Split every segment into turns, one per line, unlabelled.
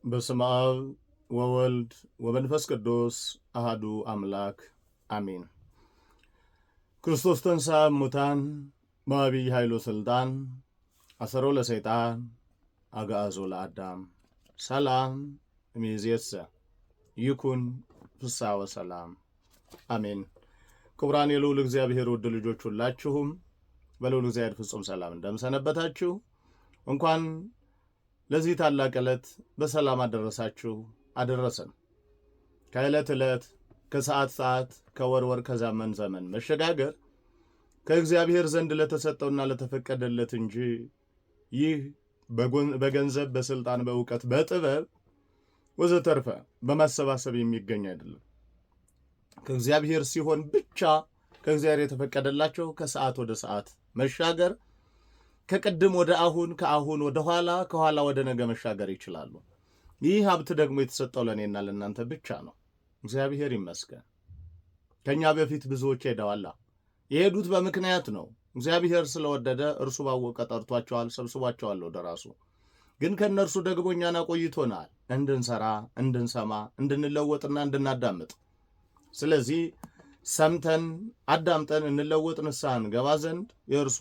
በስመ አብ ወወልድ ወመንፈስ ቅዱስ አሐዱ አምላክ አሜን። ክርስቶስ ተንሥአ እሙታን በዐቢይ ኃይሉ ሥልጣን አሰሮ ለሰይጣን አግዓዞ ለአዳም ሰላም እምይእዜሰ ይኩን ፍስሐ ወሰላም አሜን። ክቡራን የልዑል እግዚአብሔር ውድ ልጆች ሁላችሁም በልዑል እግዚአብሔር ፍጹም ሰላም እንደምሰነበታችሁ እንኳን ለዚህ ታላቅ ዕለት በሰላም አደረሳችሁ አደረሰን። ከዕለት ዕለት ከሰዓት ሰዓት ከወር ወር ከዘመን ዘመን መሸጋገር ከእግዚአብሔር ዘንድ ለተሰጠውና ለተፈቀደለት እንጂ ይህ በገንዘብ በስልጣን በእውቀት በጥበብ ወዘተርፈ በማሰባሰብ የሚገኝ አይደለም። ከእግዚአብሔር ሲሆን ብቻ ከእግዚአብሔር የተፈቀደላቸው ከሰዓት ወደ ሰዓት መሻገር፣ ከቅድም ወደ አሁን፣ ከአሁን ወደ ኋላ፣ ከኋላ ወደ ነገ መሻገር ይችላሉ። ይህ ሀብት ደግሞ የተሰጠው ለእኔና ለእናንተ ብቻ ነው። እግዚአብሔር ይመስገን። ከእኛ በፊት ብዙዎች ሄደዋላ። የሄዱት በምክንያት ነው። እግዚአብሔር ስለወደደ እርሱ ባወቀ ጠርቷቸዋል፣ ሰብስቧቸዋል ወደ ራሱ። ግን ከእነርሱ ደግሞ እኛን አቆይቶናል፣ እንድንሰራ፣ እንድንሰማ፣ እንድንለወጥና እንድናዳምጥ። ስለዚህ ሰምተን አዳምጠን እንለወጥ፣ ንስሐ እንገባ ዘንድ የእርሱ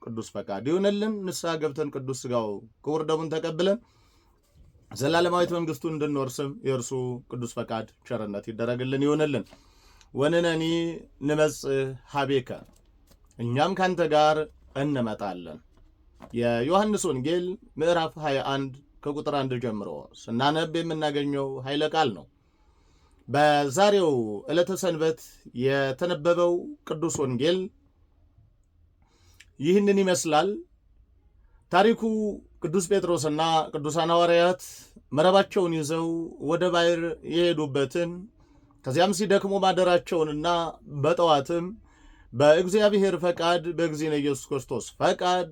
ቅዱስ ፈቃድ ይሆንልን። ንስሐ ገብተን ቅዱስ ሥጋው ክቡር ደሙን ተቀብለን ዘላለማዊት መንግሥቱን እንድንወርስም የእርሱ ቅዱስ ፈቃድ ቸርነት ይደረግልን ይሆንልን። ወንነኒ ንመጽእ ኀቤከ፣ እኛም ካንተ ጋር እንመጣለን። የዮሐንስ ወንጌል ምዕራፍ 21 ከቁጥር 1 ጀምሮ ስናነብ የምናገኘው ኃይለ ቃል ነው። በዛሬው ዕለተ ሰንበት የተነበበው ቅዱስ ወንጌል ይህንን ይመስላል። ታሪኩ ቅዱስ ጴጥሮስና ቅዱሳን ሐዋርያት መረባቸውን ይዘው ወደ ባሕር የሄዱበትን ከዚያም ሲደክሙ ማደራቸውንና በጠዋትም በእግዚአብሔር ፈቃድ በእግዚእነ ኢየሱስ ክርስቶስ ፈቃድ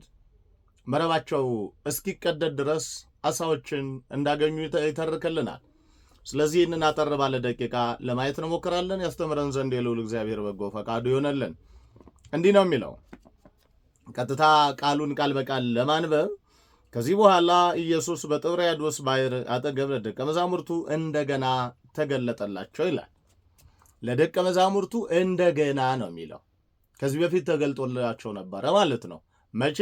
መረባቸው እስኪቀደድ ድረስ ዓሣዎችን እንዳገኙ ይተርክልናል። ስለዚህ ይህንን አጠር ባለ ደቂቃ ለማየት እንሞክራለን። ያስተምረን ዘንድ የልዑል እግዚአብሔር በጎ ፈቃዱ ይሆነልን። እንዲህ ነው የሚለው፣ ቀጥታ ቃሉን ቃል በቃል ለማንበብ ከዚህ በኋላ ኢየሱስ በጥብርያዶስ ባሕር አጠገብ ለደቀ መዛሙርቱ እንደገና ተገለጠላቸው ይላል። ለደቀ መዛሙርቱ እንደገና ነው የሚለው። ከዚህ በፊት ተገልጦላቸው ነበረ ማለት ነው። መቼ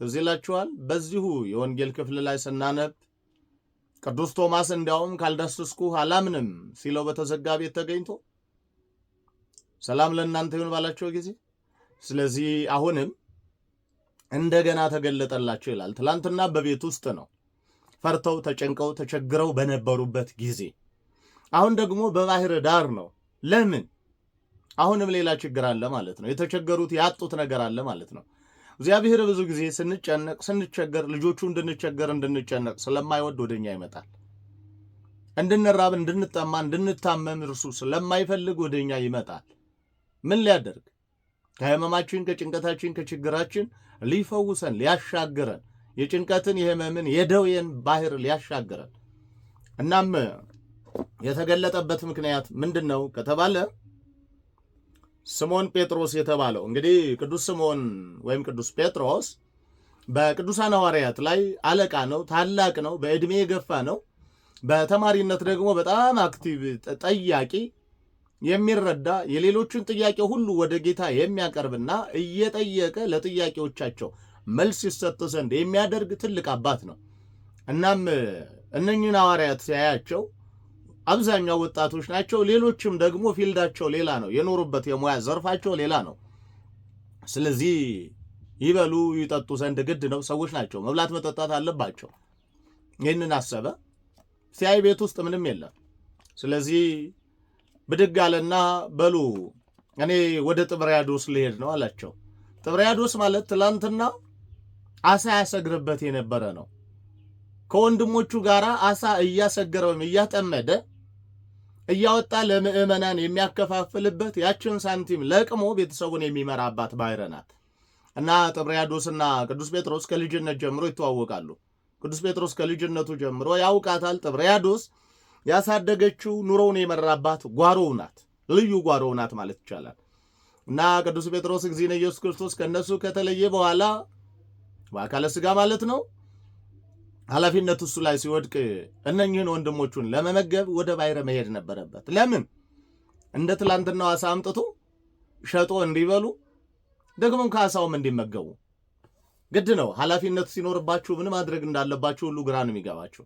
ትዝ ይላችኋል? በዚሁ የወንጌል ክፍል ላይ ስናነብ ቅዱስ ቶማስ እንዲያውም ካልዳሰስኩህ አላምንም ሲለው በተዘጋ ቤት ተገኝቶ ሰላም ለእናንተ ይሁን ባላቸው ጊዜ። ስለዚህ አሁንም እንደገና ተገለጠላቸው ይላል። ትላንትና በቤት ውስጥ ነው ፈርተው ተጨንቀው ተቸግረው በነበሩበት ጊዜ፣ አሁን ደግሞ በባሕር ዳር ነው። ለምን? አሁንም ሌላ ችግር አለ ማለት ነው። የተቸገሩት ያጡት ነገር አለ ማለት ነው። እግዚአብሔር ብዙ ጊዜ ስንጨነቅ ስንቸገር ልጆቹ እንድንጨነቅ ስለማይወድ ወደኛ ይመጣል። እንድንራብ እንድንጠማ እንድንታመም እርሱ ስለማይፈልግ ወደኛ ይመጣል። ምን ሊያደርግ? ከህመማችን ከጭንቀታችን ከችግራችን ሊፈውሰን ሊያሻግረን፣ የጭንቀትን የህመምን የደዌን ባሕር ሊያሻግረን። እናም የተገለጠበት ምክንያት ምንድን ነው ከተባለ ስምዖን ጴጥሮስ የተባለው እንግዲህ ቅዱስ ስምዖን ወይም ቅዱስ ጴጥሮስ በቅዱሳን ሐዋርያት ላይ አለቃ ነው፣ ታላቅ ነው፣ በዕድሜ የገፋ ነው። በተማሪነት ደግሞ በጣም አክቲቭ ጠያቂ፣ የሚረዳ የሌሎችን ጥያቄ ሁሉ ወደ ጌታ የሚያቀርብና እየጠየቀ ለጥያቄዎቻቸው መልስ ይሰጥ ዘንድ የሚያደርግ ትልቅ አባት ነው። እናም እነኝህን ሐዋርያት ሲያያቸው አብዛኛው ወጣቶች ናቸው። ሌሎችም ደግሞ ፊልዳቸው ሌላ ነው፣ የኖሩበት የሙያ ዘርፋቸው ሌላ ነው። ስለዚህ ይበሉ ይጠጡ ዘንድ ግድ ነው። ሰዎች ናቸው፣ መብላት መጠጣት አለባቸው። ይህንን አሰበ። ሲያይ ቤት ውስጥ ምንም የለም። ስለዚህ ብድግ አለና በሉ እኔ ወደ ጥብርያዶስ ልሄድ ነው አላቸው። ጥብርያዶስ ማለት ትላንትና አሳ ያሰግርበት የነበረ ነው። ከወንድሞቹ ጋር አሳ እያሰገረ ወይም እያጠመደ እያወጣ ለምዕመናን የሚያከፋፍልበት ያችን ሳንቲም ለቅሞ ቤተሰቡን የሚመራባት ባሕር ናት እና ጥብርያዶስና ቅዱስ ጴጥሮስ ከልጅነት ጀምሮ ይተዋወቃሉ። ቅዱስ ጴጥሮስ ከልጅነቱ ጀምሮ ያውቃታል። ጥብርያዶስ ያሳደገችው ኑሮውን የመራባት ጓሮው ናት፣ ልዩ ጓሮው ናት ማለት ይቻላል። እና ቅዱስ ጴጥሮስ እግዚእነ ኢየሱስ ክርስቶስ ከእነሱ ከተለየ በኋላ በአካለ ሥጋ ማለት ነው ኃላፊነቱ እሱ ላይ ሲወድቅ እነኚህን ወንድሞቹን ለመመገብ ወደ ባሕር መሄድ ነበረበት። ለምን? እንደ ትላንትናው ዓሣ አምጥቶ ሸጦ እንዲበሉ ደግሞም ከዓሣውም እንዲመገቡ ግድ ነው። ኃላፊነት ሲኖርባችሁ ምን ማድረግ እንዳለባችሁ ሁሉ ግራ ነው የሚገባችሁ።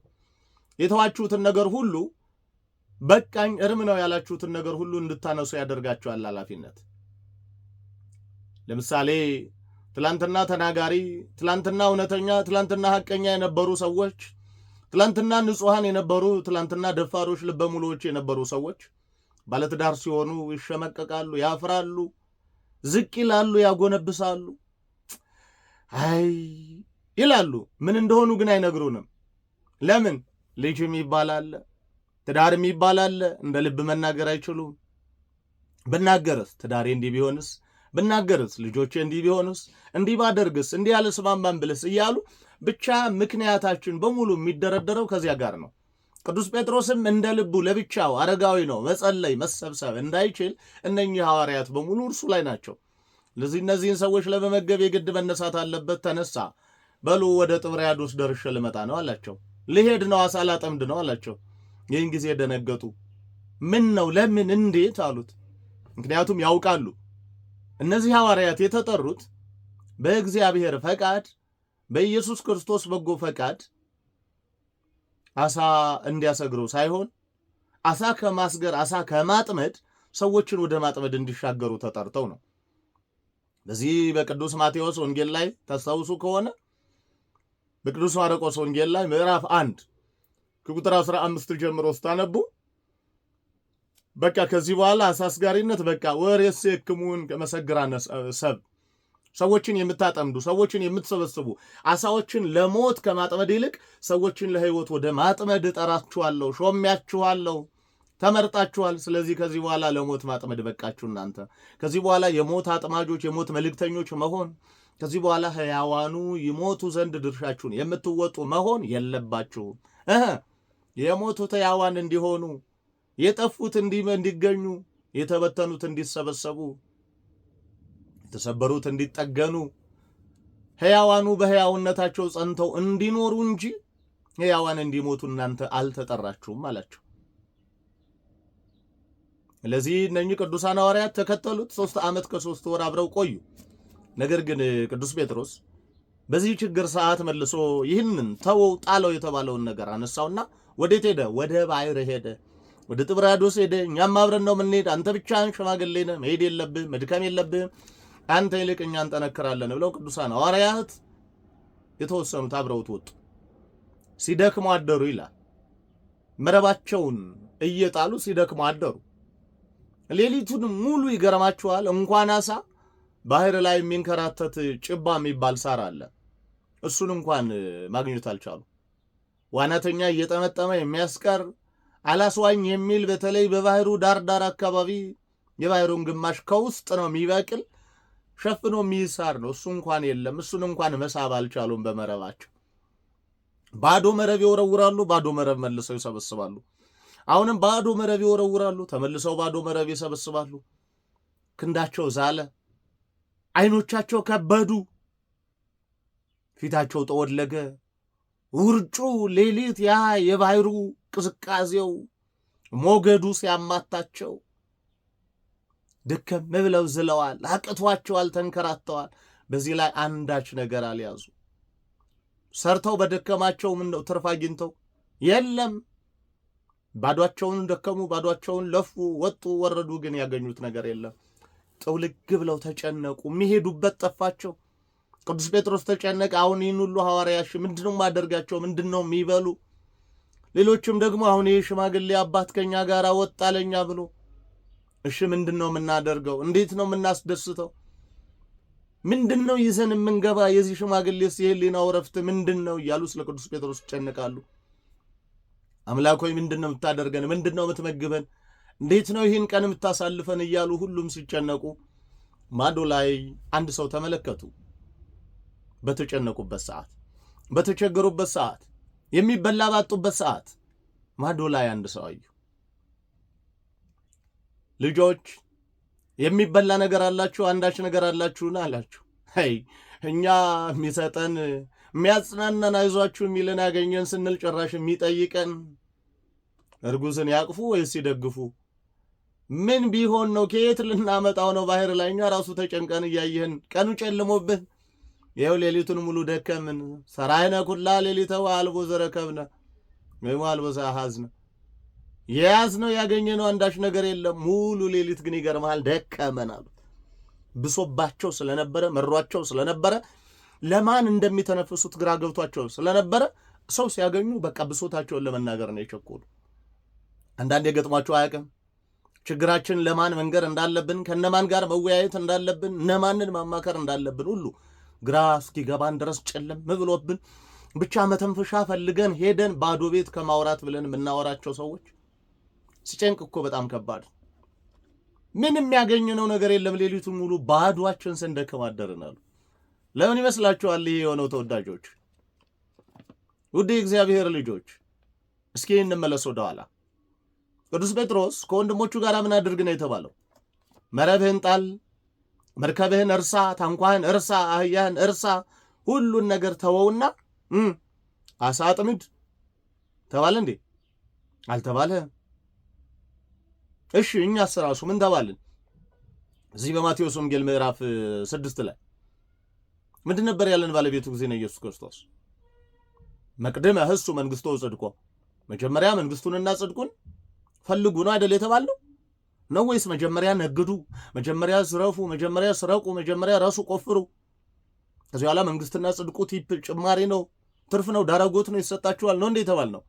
የተዋችሁትን ነገር ሁሉ በቃኝ እርም ነው ያላችሁትን ነገር ሁሉ እንድታነሱ ያደርጋችኋል ኃላፊነት። ለምሳሌ ትላንትና ተናጋሪ፣ ትላንትና እውነተኛ፣ ትላንትና ሐቀኛ የነበሩ ሰዎች፣ ትላንትና ንጹሐን የነበሩ፣ ትላንትና ደፋሮች ልበ ሙሉዎች የነበሩ ሰዎች ባለትዳር ሲሆኑ ይሸመቀቃሉ፣ ያፍራሉ፣ ዝቅ ይላሉ፣ ያጎነብሳሉ፣ አይ ይላሉ። ምን እንደሆኑ ግን አይነግሩንም። ለምን? ልጅም ይባላል፣ ትዳርም ይባላል። እንደ ልብ መናገር አይችሉም። ብናገርስ ትዳሬ እንዲህ ቢሆንስ፣ ብናገርስ ልጆቼ እንዲህ ቢሆንስ፣ እንዲህ ባደርግስ፣ እንዲህ ያለ ስማማን ብልስ እያሉ ብቻ ምክንያታችን በሙሉ የሚደረደረው ከዚያ ጋር ነው። ቅዱስ ጴጥሮስም እንደ ልቡ ለብቻው አረጋዊ ነው፣ መጸለይ መሰብሰብ እንዳይችል እነኚህ ሐዋርያት በሙሉ እርሱ ላይ ናቸው። ለዚህ እነዚህን ሰዎች ለመመገብ የግድ መነሳት አለበት። ተነሳ። በሉ ወደ ጥብርያዶስ ደርሼ ልመጣ ነው አላቸው። ልሄድ ነው፣ ዓሣ ላጠምድ ነው አላቸው። ይህን ጊዜ ደነገጡ። ምን ነው? ለምን? እንዴት አሉት። ምክንያቱም ያውቃሉ እነዚህ ሐዋርያት የተጠሩት በእግዚአብሔር ፈቃድ፣ በኢየሱስ ክርስቶስ በጎ ፈቃድ ዓሣ እንዲያሰግሩ ሳይሆን ዓሣ ከማስገር ዓሣ ከማጥመድ ሰዎችን ወደ ማጥመድ እንዲሻገሩ ተጠርተው ነው። በዚህ በቅዱስ ማቴዎስ ወንጌል ላይ ታስታውሱ ከሆነ በቅዱስ ማርቆስ ወንጌል ላይ ምዕራፍ 1 ከቁጥር 15 ጀምሮ ስታነቡ በቃ ከዚህ በኋላ ዓሣ አስጋሪነት በቃ ወሬሴክሙን ከመሰግራነ ሰብ፣ ሰዎችን የምታጠምዱ ሰዎችን የምትሰበስቡ ዓሣዎችን ለሞት ከማጥመድ ይልቅ ሰዎችን ለሕይወት ወደ ማጥመድ እጠራችኋለሁ፣ ሾሜያችኋለሁ፣ ተመርጣችኋል። ስለዚህ ከዚህ በኋላ ለሞት ማጥመድ በቃችሁ። እናንተ ከዚህ በኋላ የሞት አጥማጆች፣ የሞት መልእክተኞች መሆን፣ ከዚህ በኋላ ሕያዋኑ ይሞቱ ዘንድ ድርሻችሁን የምትወጡ መሆን የለባችሁም። የሞቱት ሕያዋን እንዲሆኑ፣ የጠፉት እንዲገኙ፣ የተበተኑት እንዲሰበሰቡ፣ የተሰበሩት እንዲጠገኑ፣ ሕያዋኑ በሕያውነታቸው ጸንተው እንዲኖሩ እንጂ ሕያዋን እንዲሞቱ እናንተ አልተጠራችሁም አላቸው። ስለዚህ እነኚህ ቅዱሳን ሐዋርያት ተከተሉት። 3 ዓመት ከ3 ወር አብረው ቆዩ። ነገር ግን ቅዱስ ጴጥሮስ በዚህ ችግር ሰዓት መልሶ ይህንን ተወው ጣለው የተባለውን ነገር አነሳውና ወዴት ሄደ? ወደ ባሕር ሄደ። ወደ ጥብርያዶስ ሄደ። እኛም አብረን ነው የምንሄድ፣ አንተ ብቻህን ሽማግሌ ነህ፣ መሄድ የለብህም፣ መድከም የለብህም፣ አንተ ይልቅ እኛ እንጠነክራለን ብለው ቅዱሳን ሐዋርያት የተወሰኑት አብረውት ወጡ። ሲደክሙ አደሩ ይላል። መረባቸውን እየጣሉ ሲደክሙ አደሩ። ሌሊቱን ሙሉ ይገርማችኋል፣ እንኳን ዓሣ ባሕር ላይ የሚንከራተት ጭባ የሚባል ሳር አለ። እሱን እንኳን ማግኘት አልቻሉ። ዋናተኛ እየጠመጠመ የሚያስቀር አላስዋኝ የሚል በተለይ በባሕሩ ዳርዳር አካባቢ የባሕሩን ግማሽ ከውስጥ ነው የሚበቅል ሸፍኖ የሚሳር ነው። እሱ እንኳን የለም። እሱን እንኳን መሳብ አልቻሉም በመረባቸው። ባዶ መረብ ይወረውራሉ፣ ባዶ መረብ መልሰው ይሰበስባሉ። አሁንም ባዶ መረብ ይወረውራሉ፣ ተመልሰው ባዶ መረብ ይሰበስባሉ። ክንዳቸው ዛለ፣ ዓይኖቻቸው ከበዱ፣ ፊታቸው ጠወለገ። ውርጩ ሌሊት ያ የባሕሩ ቅዝቃዜው ሞገዱ ሲያማታቸው ድከም ብለው ዝለዋል፣ አቅቷቸዋል፣ ተንከራተዋል። በዚህ ላይ አንዳች ነገር አልያዙ። ሰርተው በደከማቸው ምን ነው ትርፍ አግኝተው የለም። ባዷቸውን ደከሙ፣ ባዷቸውን ለፉ፣ ወጡ፣ ወረዱ፣ ግን ያገኙት ነገር የለም። ጥውልግ ብለው ተጨነቁ። የሚሄዱበት ጠፋቸው። ቅዱስ ጴጥሮስ ተጨነቀ። አሁን ይህን ሁሉ ሐዋርያሽ ምንድነው ማደርጋቸው? ምንድነው የሚበሉ? ሌሎችም ደግሞ አሁን ይህ ሽማግሌ አባት ከኛ ጋር ወጣ ለኛ ብሎ፣ እሺ ምንድነው የምናደርገው? እንዴት ነው የምናስደስተው? ምንድነው ይዘን የምንገባ? የዚህ ሽማግሌስ የሕሊናው ዕረፍት ምንድነው እያሉ ስለ ቅዱስ ጴጥሮስ ይጨነቃሉ። አምላክ ሆይ ምንድነው የምታደርገን? ምንድነው የምትመግበን? እንዴት ነው ይህን ቀን የምታሳልፈን? እያሉ ሁሉም ሲጨነቁ ማዶ ላይ አንድ ሰው ተመለከቱ። በተጨነቁበት ሰዓት፣ በተቸገሩበት ሰዓት፣ የሚበላ ባጡበት ሰዓት ማዶ ላይ አንድ ሰው አዩ። ልጆች የሚበላ ነገር አላችሁ? አንዳች ነገር አላችሁን? አላችሁ። አይ እኛ የሚሰጠን የሚያጽናናን አይዟችሁ የሚለን ያገኘን ስንል ጭራሽ የሚጠይቀን እርጉዝን ያቅፉ ወይስ ይደግፉ? ምን ቢሆን ነው? ከየት ልናመጣው ነው? ባህር ላይ እኛ ራሱ ተጨንቀን እያየህን ቀኑ ጨልሞብን ይኸው ሌሊቱን ሙሉ ደከምን። ሰራይነ ኩላ ሌሊተው አልቦ ዘረከብነ ወይም አልቦ ዘአሐዝነ የያዝነው ያገኘነው አንዳች ነገር የለም። ሙሉ ሌሊት ግን ይገርምሃል ደከመን አሉት። ብሶባቸው ስለነበረ መሯቸው ስለነበረ ለማን እንደሚተነፍሱት ግራ ገብቷቸው ስለነበረ ሰው ሲያገኙ በቃ ብሶታቸውን ለመናገር ነው የቸኮሉ። አንዳንድ የገጥሟቸው አያውቅም ችግራችን ለማን መንገር እንዳለብን፣ ከነማን ጋር መወያየት እንዳለብን፣ እነማንን ማማከር እንዳለብን ሁሉ ግራ እስኪገባን ድረስ ጨለም ብሎብን ብቻ መተንፈሻ ፈልገን ሄደን ባዶ ቤት ከማውራት ብለን የምናወራቸው ሰዎች ሲጨንቅ እኮ በጣም ከባድ። ምንም ያገኘነው ነገር የለም። ሌሊቱን ሙሉ ባዶአችን ስንደክም አደርን አሉ። ለምን ይመስላችኋል ይሄ የሆነው? ተወዳጆች፣ ውድ የእግዚአብሔር ልጆች፣ እስኪ እንመለስ ወደኋላ። ቅዱስ ጴጥሮስ ከወንድሞቹ ጋር ምን አድርግ ነው የተባለው? መረብህን ጣል፣ መርከብህን እርሳ፣ ታንኳህን እርሳ፣ አህያህን እርሳ፣ ሁሉን ነገር ተወውና አሳ አጥምድ ተባለ እንዴ? አልተባለ። እሺ እኛስ ራሱ ምን ተባልን? እዚህ በማቴዎስ ወንጌል ምዕራፍ 6 ላይ ምንድን ነበር ያለን? ባለቤቱ ጊዜ ነው ኢየሱስ ክርስቶስ መቅድመ ህሱ መንግስቶ ጽድቆ፣ መጀመሪያ መንግስቱንና ጽድቁን ፈልጉ ነው አይደል የተባለው? ነው ወይስ መጀመሪያ ነግዱ፣ መጀመሪያ ዝረፉ፣ መጀመሪያ ስረቁ፣ መጀመሪያ ራሱ ቆፍሩ፣ ከዚህ በኋላ መንግስትና ጽድቁ ቲፕ ጭማሪ ነው፣ ትርፍ ነው፣ ዳረጎት ነው ይሰጣችኋል ነው እንዴ የተባል ነው?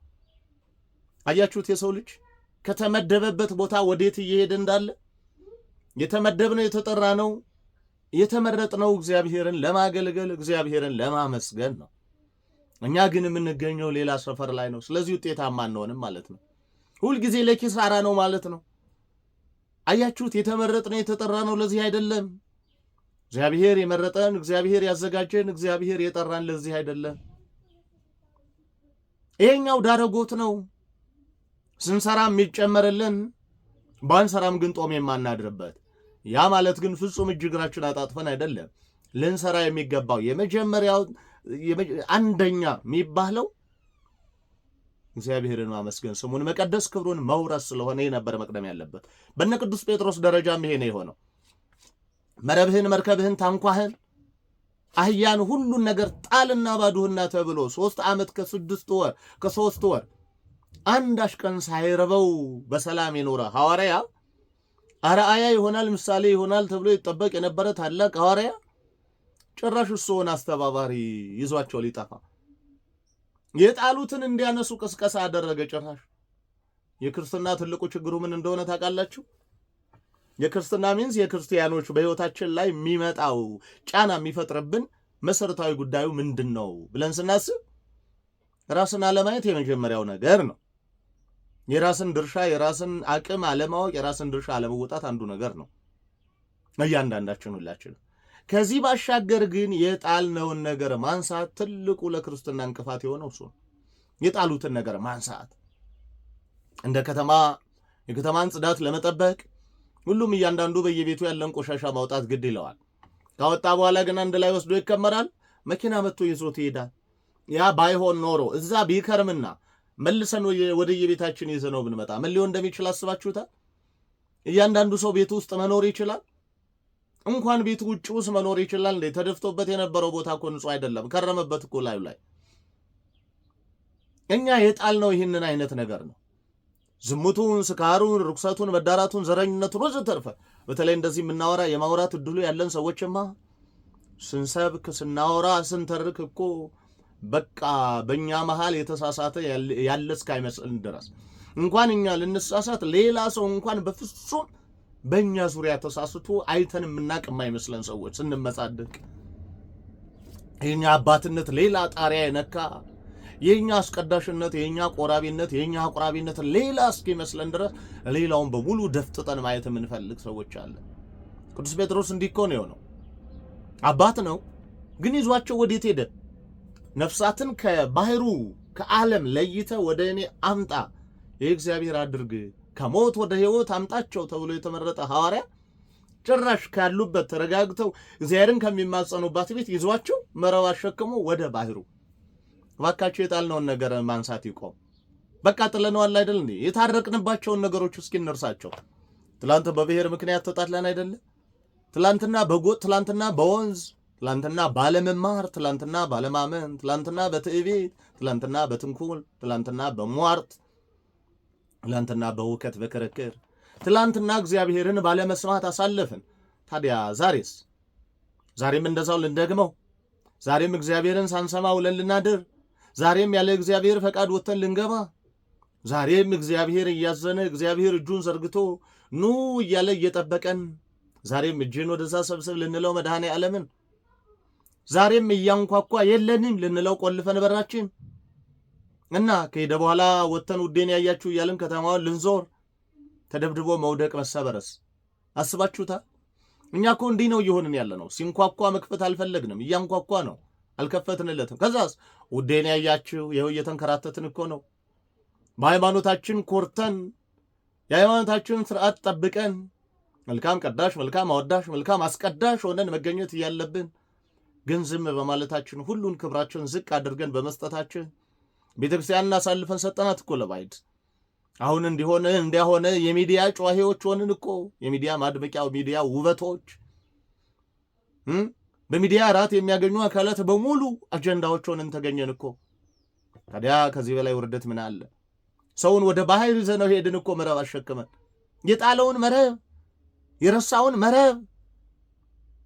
አያችሁት? የሰው ልጅ ከተመደበበት ቦታ ወዴት እየሄደ እንዳለ። የተመደብነው የተጠራ ነው የተመረጥነው እግዚአብሔርን ለማገልገል እግዚአብሔርን ለማመስገን ነው። እኛ ግን የምንገኘው ሌላ ሰፈር ላይ ነው። ስለዚህ ውጤታማ አንሆንም ማለት ነው። ሁልጊዜ ለኪሳራ ነው ማለት ነው። አያችሁት? የተመረጥነው የተጠራነው ለዚህ አይደለም። እግዚአብሔር የመረጠን፣ እግዚአብሔር ያዘጋጀን፣ እግዚአብሔር የጠራን ለዚህ አይደለም። ይሄኛው ዳረጎት ነው። ስንሰራ የሚጨመርልን፣ ባንሰራም ግን ጦም የማናድርበት። ያ ማለት ግን ፍጹም እጅ እግራችን አጣጥፈን አይደለም። ልንሰራ የሚገባው የመጀመሪያው አንደኛ የሚባለው እግዚአብሔርን ማመስገን፣ ስሙን መቀደስ፣ ክብሩን መውረስ ስለሆነ ነበር መቅደም ያለበት። በነ ቅዱስ ጴጥሮስ ደረጃም ይሄ ነው የሆነው። መረብህን፣ መርከብህን፣ ታንኳህን፣ አህያን፣ ሁሉን ነገር ጣልና ባዶህና ተብሎ 3 ዓመት ከ3 ወር አንዳች ቀን ሳይረበው በሰላም የኖረ ሐዋርያ፣ አርአያ ይሆናል ምሳሌ ይሆናል ተብሎ ይጠበቅ የነበረ ታላቅ ሐዋርያ ጭራሽ እሱን አስተባባሪ ይዟቸው ሊጠፋ የጣሉትን እንዲያነሱ ቅስቀሳ አደረገ። ጭራሽ የክርስትና ትልቁ ችግሩ ምን እንደሆነ ታውቃላችሁ? የክርስትና ሚንስ የክርስቲያኖች በሕይወታችን ላይ የሚመጣው ጫና የሚፈጥርብን መሰረታዊ ጉዳዩ ምንድን ነው ብለን ስናስብ ራስን አለማየት የመጀመሪያው ነገር ነው። የራስን ድርሻ የራስን አቅም አለማወቅ፣ የራስን ድርሻ አለመወጣት አንዱ ነገር ነው እያንዳንዳችን ሁላችን። ከዚህ ባሻገር ግን የጣልነውን ነገር ማንሳት ትልቁ ለክርስትና እንቅፋት የሆነው እሱ ነው። የጣሉትን ነገር ማንሳት እንደ የከተማን ጽዳት ለመጠበቅ ሁሉም እያንዳንዱ በየቤቱ ያለን ቆሻሻ ማውጣት ግድ ይለዋል። ካወጣ በኋላ ግን አንድ ላይ ወስዶ ይከመራል። መኪና መጥቶ ይዞት ይሄዳል። ያ ባይሆን ኖሮ እዛ ቢከርምና መልሰን ወደ የቤታችን ይዘነው ብንመጣ ምን ሊሆን እንደሚችል አስባችሁታል? እያንዳንዱ ሰው ቤቱ ውስጥ መኖር ይችላል። እንኳን ቤቱ ውጭ ውስጥ መኖር ይችላል። እንዴ ተደፍቶበት የነበረው ቦታ እኮ ንጹህ አይደለም፣ ከረመበት እኮ ላዩ ላይ። እኛ የጣልነው ይህንን አይነት ነገር ነው። ዝሙቱን፣ ስካሩን፣ ርኩሰቱን፣ መዳራቱን፣ ዘረኝነቱን ወዘተርፈ በተለይ እንደዚህ የምናወራ የማውራት እድሉ ያለን ሰዎችማ ስንሰብክ ስናወራ ስንተርክ እኮ በቃ በእኛ መሃል የተሳሳተ ያለ እስካይመስልን ድረስ እንኳን እኛ ልንሳሳት ሌላ ሰው እንኳን በፍጹም በእኛ ዙሪያ ተሳስቶ አይተን የምናቅ የማይመስለን ሰዎች ስንመጻደቅ፣ የኛ አባትነት ሌላ ጣሪያ የነካ፣ የኛ አስቀዳሽነት፣ የኛ ቆራቢነት፣ የኛ አቁራቢነት ሌላ እስኪመስለን ድረስ ሌላውን በሙሉ ደፍጥጠን ማየት የምንፈልግ ሰዎች አለ። ቅዱስ ጴጥሮስ እንዲህ እኮ ነው የሆነው። አባት ነው ግን ይዟቸው ወዴት ሄደ? ነፍሳትን ከባህሩ ከዓለም ለይተ ወደ እኔ አምጣ፣ የእግዚአብሔር አድርግ፣ ከሞት ወደ ሕይወት አምጣቸው ተብሎ የተመረጠ ሐዋርያ ጭራሽ ካሉበት ተረጋግተው እግዚአብሔርን ከሚማጸኑባት ቤት ይዟቸው መረብ አሸክሞ ወደ ባህሩ እባካችሁ የጣልነውን ነገር ማንሳት ይቆም። በቃ ጥለነዋል አይደል እንዴ? የታረቅንባቸውን ነገሮች እስኪ እንርሳቸው። ትላንት በብሔር ምክንያት ተጣጥለን አይደለ? ትላንትና በጎጥ፣ ትላንትና በወንዝ፣ ትላንትና ባለመማር፣ ትላንትና ባለማመን፣ ትላንትና በትዕቢት፣ ትላንትና በትንኩል፣ ትላንትና በሟርት፣ ትላንትና በውከት በክርክር፣ ትላንትና እግዚአብሔርን ባለመስማት አሳለፍን። ታዲያ ዛሬስ? ዛሬም እንደዛው ልንደግመው? ዛሬም እግዚአብሔርን ሳንሰማ ውለን ልናድር? ዛሬም ያለ እግዚአብሔር ፈቃድ ወጥተን ልንገባ? ዛሬም እግዚአብሔር እያዘነ እግዚአብሔር እጁን ዘርግቶ ኑ እያለ እየጠበቀን ዛሬም እጅን ወደዛ ሰብስብ ልንለው መድኃኔ ዓለምን? ዛሬም እያንኳኳ የለንም ልንለው ቆልፈን በራችን እና ከሄደ በኋላ ወጥተን ውዴን ያያችሁ እያልን ከተማውን ልንዞር ተደብድቦ መውደቅ መሰበረስ አስባችሁታል? እኛ እኮ እንዲህ ነው እየሆንን ያለ ነው። ሲንኳኳ መክፈት አልፈለግንም፣ እያንኳኳ ነው፣ አልከፈትንለትም። ከዛስ ውዴን ያያችሁ ይኸው እየተንከራተትን እኮ ነው። በሃይማኖታችን ኮርተን የሃይማኖታችን ስርዓት ጠብቀን መልካም ቀዳሽ፣ መልካም አወዳሽ፣ መልካም አስቀዳሽ ሆነን መገኘት እያለብን ግን ዝም በማለታችን ሁሉን ክብራችን ዝቅ አድርገን በመስጠታችን ቤተክርስቲያንን አሳልፈን ሰጠናት እኮ ለባዕድ። አሁን እንዲሆነ እንዲያሆነ የሚዲያ ጨዋሄዎች ሆንን እኮ፣ የሚዲያ ማድመቂያ፣ ሚዲያ ውበቶች፣ በሚዲያ ራት የሚያገኙ አካላት በሙሉ አጀንዳዎች ሆነን ተገኘን እኮ። ታዲያ ከዚህ በላይ ውርደት ምን አለ? ሰውን ወደ ባህር ይዘነው ሄድን እኮ፣ መረብ አሸክመን። የጣለውን መረብ፣ የረሳውን መረብ፣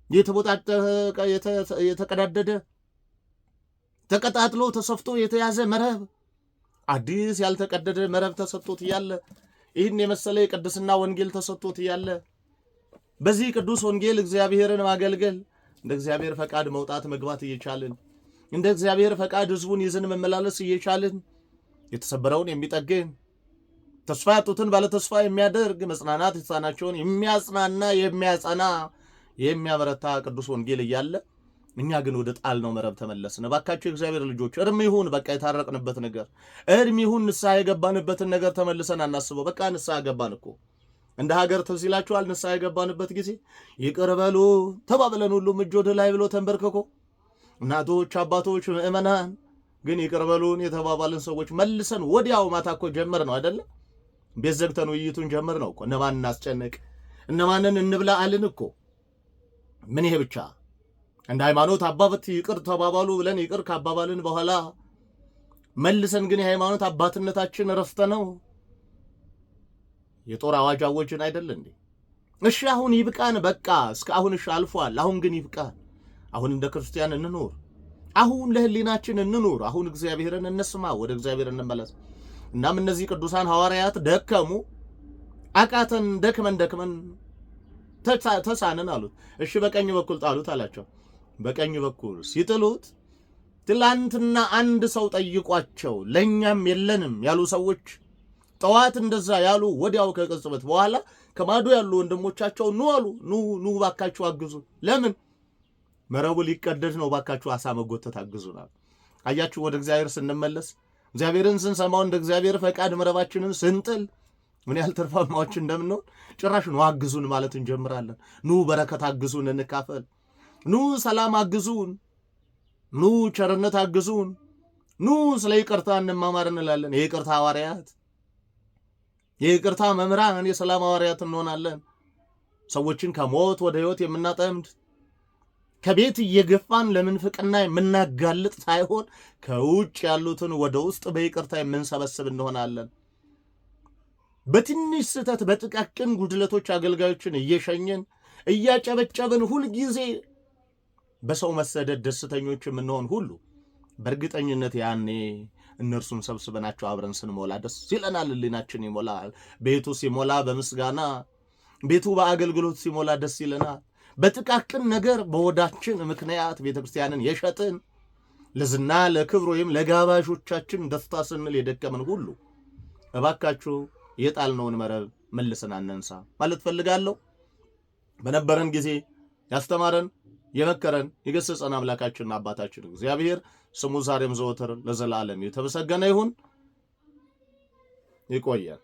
የተቦጣጠቀ የተቀዳደደ ተቀጣጥሎ ተሰፍቶ የተያዘ መረብ፣ አዲስ ያልተቀደደ መረብ ተሰጥቶት እያለ ይህን የመሰለ የቅድስና ወንጌል ተሰጥቶት እያለ በዚህ ቅዱስ ወንጌል እግዚአብሔርን ማገልገል እንደ እግዚአብሔር ፈቃድ መውጣት መግባት እየቻልን እንደ እግዚአብሔር ፈቃድ ሕዝቡን ይዘን መመላለስ እየቻልን የተሰበረውን የሚጠግን ተስፋ ያጡትን ባለተስፋ የሚያደርግ መጽናናት የተሳናቸውን የሚያጽናና የሚያጸና የሚያበረታ ቅዱስ ወንጌል እያለ እኛ ግን ወደ ጣልነው መረብ ተመለስን። እባካችሁ የእግዚአብሔር ልጆች እርም ይሁን፣ በቃ የታረቅንበት ነገር እርም ይሁን፣ ንስሐ የገባንበትን ነገር ተመልሰን አናስበው። በቃ ንስሐ ገባን እኮ እንደ ሀገር ትዝ ይላችኋል። ንስሐ የገባንበት ጊዜ ይቅር በሉ ተባብለን ሁሉም እጅ ወደ ላይ ብሎ ተንበርክኮ እናቶች፣ አባቶች፣ ምእመናን ግን ይቅር በሉን የተባባልን ሰዎች መልሰን ወዲያው ማታ እኮ ጀመር ነው አይደለ? ቤት ዘግተን ውይይቱን ጀመር ነው እኮ። እነማን እናስጨንቅ፣ እነማንን እንብላ አልን እኮ። ምን ይሄ ብቻ እንደ ሃይማኖት አባበት ይቅር ተባባሉ ብለን ይቅር ካባባልን በኋላ መልሰን ግን የሃይማኖት አባትነታችን ረፍተ ነው የጦር አዋጅ አወጅን አይደል እንዴ? እሺ አሁን ይብቃን፣ በቃ እስከ አሁን እሺ አልፏል። አሁን ግን ይብቃን። አሁን እንደ ክርስቲያን እንኑር። አሁን ለህሊናችን እንኑር። አሁን እግዚአብሔርን እንስማ፣ ወደ እግዚአብሔር እንመለስ። እናም እነዚህ ቅዱሳን ሐዋርያት ደከሙ፣ አቃተን፣ ደክመን ተሳንን አሉት። እሺ በቀኝ በኩል ጣሉት አላቸው። በቀኝ በኩል ሲጥሉት ትላንትና አንድ ሰው ጠይቋቸው ለኛም የለንም ያሉ ሰዎች ጠዋት እንደዛ ያሉ ወዲያው ከቅጽበት በኋላ ከማዶ ያሉ ወንድሞቻቸው ኑ አሉ። ኑ ባካችሁ አግዙ። ለምን? መረቡ ሊቀደድ ነው፣ ባካችሁ አሳ መጎተት አግዙናል። አያችሁ፣ ወደ እግዚአብሔር ስንመለስ እግዚአብሔርን ስንሰማው እንደ እግዚአብሔር ፈቃድ መረባችንን ስንጥል ምን ያህል ትርፋማዎች እንደምንሆን ጭራሽ ኑ አግዙን ማለት እንጀምራለን። ኑ በረከት አግዙን እንካፈል። ኑ ሰላም አግዙን። ኑ ቸርነት አግዙን። ኑ ስለ ይቅርታ እንማማር እንላለን። የይቅርታ ሐዋርያት፣ የይቅርታ መምህራን፣ የሰላም ሐዋርያት እንሆናለን። ሰዎችን ከሞት ወደ ሕይወት የምናጠምድ ከቤት እየገፋን ለምንፍቅና የምናጋልጥ ሳይሆን ከውጭ ያሉትን ወደ ውስጥ በይቅርታ የምንሰበስብ እንሆናለን። በትንሽ ስህተት በጥቃቅን ጉድለቶች አገልጋዮችን እየሸኘን እያጨበጨብን ሁልጊዜ በሰው መሰደድ ደስተኞች የምንሆን ሁሉ በእርግጠኝነት ያኔ እነርሱን ሰብስበናቸው አብረን ስንሞላ ደስ ይለናል። ሕሊናችን ይሞላል። ቤቱ ሲሞላ በምስጋና ቤቱ በአገልግሎት ሲሞላ ደስ ይለናል። በጥቃቅን ነገር በወዳችን ምክንያት ቤተክርስቲያንን የሸጥን ለዝና ለክብር ወይም ለጋባዦቻችን ደስታ ስንል የደከመን ሁሉ እባካችሁ የጣልነውን መረብ መልሰን አነንሳ ማለት ፈልጋለሁ። በነበረን ጊዜ ያስተማረን የመከረን የገሰጸን አምላካችንና አባታችን እግዚአብሔር ስሙ ዛሬም ዘወትር ለዘላለም የተመሰገነ ይሁን። ይቆያል።